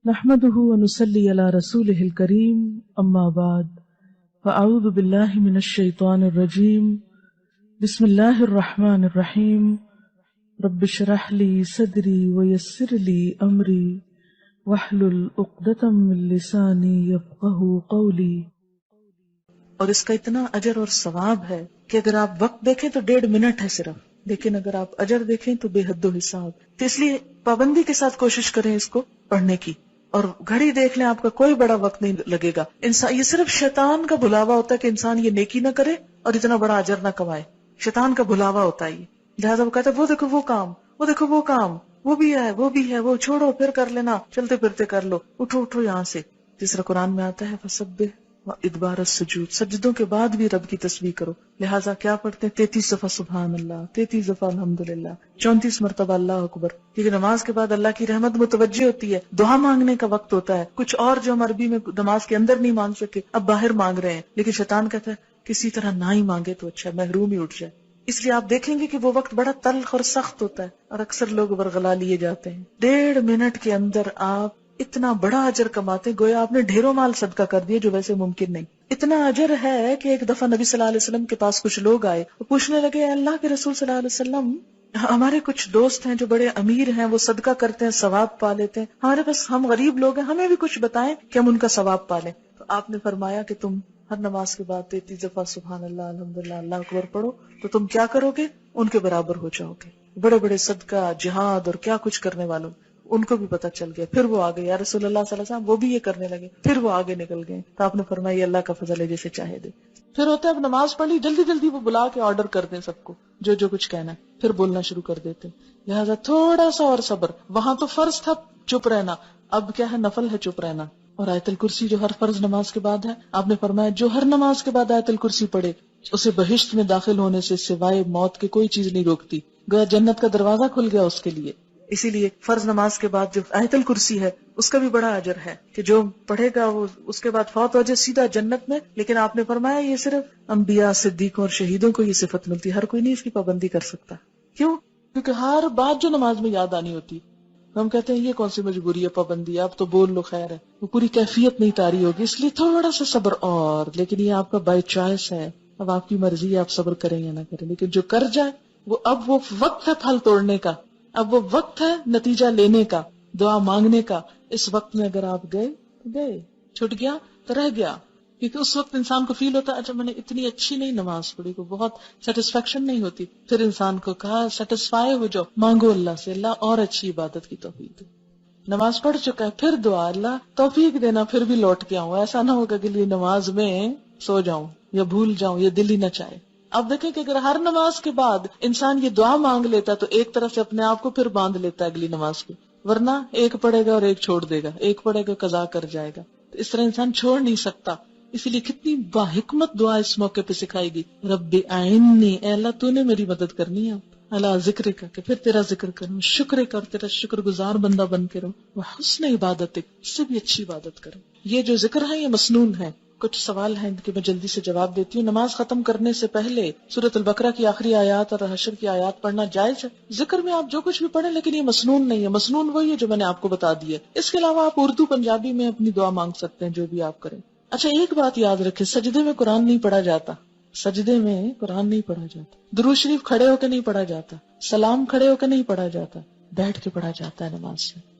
نحمده ونصلي على رسوله الكريم اما بعد فاعوذ بالله من الشيطان الرجيم بسم الله الرحمن الرحيم رب اشرح لي صدري ويسر لي امري واحلل عقدة من لساني يفقهوا قولي. اور اس کا اتنا اجر اور ثواب ہے کہ اگر آپ وقت دیکھیں تو 1.5 منٹ ہے صرف، لیکن اگر آپ اجر دیکھیں تو بے حد و حساب. تو اس لیے پابندی کے ساتھ کوشش کریں اس کو پڑھنے کی، اور گھڑی دیکھ لیں، آپ کا کوئی بڑا وقت نہیں لگے گا. انسان یہ صرف شیطان کا بھلاوا ہوتا ہے کہ انسان یہ نیکی نہ کرے اور اتنا بڑا اجر نہ کمائے. شیطان کا بھلاوا ہوتا ہے یہ، لہٰذا وہ کہتا ہے وہ دیکھو وہ کام، وہ دیکھو وہ کام، وہ بھی ہے وہ بھی ہے، وہ چھوڑو پھر کر لینا، چلتے پھرتے کر لو، اٹھو اٹھو یہاں سے. جس طرح قرآن میں آتا ہے فسبح ادبار السجود، سجدوں کے بعد بھی رب کی تسبیح کرو. لہٰذا کیا پڑھتے ہیں 33 دفعہ سبحان اللہ، 33 دفعہ الحمدللہ، 34 مرتبہ اللہ اکبر. کیونکہ نماز کے بعد اللہ کی رحمت متوجہ ہوتی ہے، دعا مانگنے کا وقت ہوتا ہے. کچھ اور جو ہم عربی میں نماز کے اندر نہیں مانگ سکے اب باہر مانگ رہے ہیں، لیکن شیطان کہتا ہے کسی طرح نہ ہی مانگے تو اچھا، محروم ہی اٹھ جائے. اس لیے آپ دیکھیں گے کہ وہ وقت بڑا تلخ اور سخت ہوتا ہے اور اکثر لوگ ورغلا لیے جاتے ہیں. 1.5 منٹ کے اندر آپ اتنا بڑا اجر کماتے، گویا آپ نے ڈھیروں مال صدقہ کر دیا جو ویسے ممکن نہیں. اتنا اجر ہے کہ ایک دفعہ نبی صلی اللہ علیہ وسلم کے پاس کچھ لوگ آئے، وہ پوچھنے لگے اللہ کے رسول صلی اللہ علیہ وسلم، ہمارے کچھ دوست ہیں جو بڑے امیر ہیں، وہ صدقہ کرتے ہیں ثواب پا لیتے ہیں، ہمارے پاس ہم غریب لوگ ہیں، ہمیں بھی کچھ بتائیں کہ ہم ان کا ثواب پا لیں. تو آپ نے فرمایا کہ تم ہر نماز کے بعد 33 دفعہ سبحان اللہ الحمدللہ اللہ اکبر پڑھو تو تم کیا کرو گے؟ ان کے برابر ہو جاؤ گے. بڑے بڑے صدقہ جہاد اور کیا کچھ کرنے والوں ان کو بھی پتہ چل گیا. پھر وہ آگے یا رسول اللہ صلی اللہ علیہ وسلم، وہ بھی یہ کرنے لگے، پھر وہ آگے نکل گئے. تو آپ نے فرمایا یہ اللہ کا فضل ہے جیسے چاہے دے. پھر ہوتا ہے اب نماز پڑھ لی، جلدی جلدی وہ بلا کے آرڈر کر دیں سب کو جو جو کچھ کہنا ہے، پھر بولنا شروع کر دیتے. لہٰذا تھوڑا سا اور صبر. وہاں تو فرض تھا چپ رہنا، اب کیا ہے نفل ہے چپ رہنا. اور آیت الکرسی جو ہر فرض نماز کے بعد ہے، آپ نے فرمایا جو ہر نماز کے بعد آیت الکرسی پڑھے اسے بہشت میں داخل ہونے سے سوائے موت کے کوئی چیز نہیں روکتی. گویا جنت کا دروازہ کھل گیا اس کے لیے. اسی لیے فرض نماز کے بعد جو آیت الکرسی ہے اس کا بھی بڑا اجر ہے کہ جو پڑھے گا وہ اس کے بعد فوت ہو جائے سیدھا جنت میں. لیکن آپ نے فرمایا یہ صرف انبیاء، صدیقوں اور شہیدوں کو یہ صفت ملتی ہے، ہر کوئی نہیں اس کی پابندی کر سکتا. کیوں؟ کیونکہ ہر بات جو نماز میں یاد آنی ہوتی، ہم کہتے ہیں یہ کون سی مجبوری ہے پابندی، آپ تو بول لو خیر ہے، وہ پوری کیفیت نہیں تاری ہوگی. اس لیے تھوڑا سا صبر اور، لیکن یہ آپ کا بائی چوائس ہے، اب آپ کی مرضی ہے آپ صبر کریں یا نہ کریں. لیکن جو کر جائے وہ اب وہ وقت ہے پھل توڑنے کا، اب وہ وقت ہے نتیجہ لینے کا، دعا مانگنے کا. اس وقت میں اگر آپ گئے تو گئے، چھوٹ گیا تو رہ گیا. کیونکہ اس وقت انسان کو فیل ہوتا ہے اچھا میں نے اتنی اچھی نہیں نماز پڑھی، کو بہت سیٹسفیکشن نہیں ہوتی. پھر انسان کو کہا سیٹسفائی ہو جاؤ، مانگو اللہ سے اللہ اور اچھی عبادت کی توفیق دے. نماز پڑھ چکا ہے پھر دعا اللہ توفیق دینا پھر بھی لوٹ کے آؤں. ایسا نہ ہوگا کہ لیے نماز میں سو جاؤں یا بھول جاؤں یا دل ہی نہ چاہے. اب دیکھیں کہ اگر ہر نماز کے بعد انسان یہ دعا مانگ لیتا تو ایک طرف سے اپنے آپ کو پھر باندھ لیتا ہے اگلی نماز کو، ورنہ ایک پڑھے گا اور ایک چھوڑ دے گا، ایک پڑھے گا قضا کر جائے گا. تو اس طرح انسان چھوڑ نہیں سکتا. اسی لیے کتنی باحکمت دعا اس موقع پہ سکھائی گئی، رب اعنی، اے اللہ تو نے میری مدد کرنی ہے، اللہ ذکر کا کہ پھر تیرا ذکر کروں، شکر کا اور تیرا شکر گزار بندہ بن کے رہوں، وہ حسن عبادت سے بھی اچھی عبادت کروں. یہ جو ذکر ہے یہ مسنون ہے. کچھ سوال ہیں کہ میں جلدی سے جواب دیتی ہوں. نماز ختم کرنے سے پہلے سورۃ البقرہ کی آخری آیات اور حشر کی آیات پڑھنا جائز ہے؟ ذکر میں آپ جو کچھ بھی پڑھیں، لیکن یہ مسنون نہیں ہے. مسنون وہی ہے جو میں نے آپ کو بتا دی ہے. اس کے علاوہ آپ اردو پنجابی میں اپنی دعا مانگ سکتے ہیں جو بھی آپ کریں. اچھا ایک بات یاد رکھیں، سجدے میں قرآن نہیں پڑھا جاتا، سجدے میں قرآن نہیں پڑھا جاتا. درود شریف کھڑے ہو کے نہیں پڑھا جاتا، سلام کھڑے ہو کے نہیں پڑھا جاتا، بیٹھ کے پڑھا جاتا ہے نماز سے.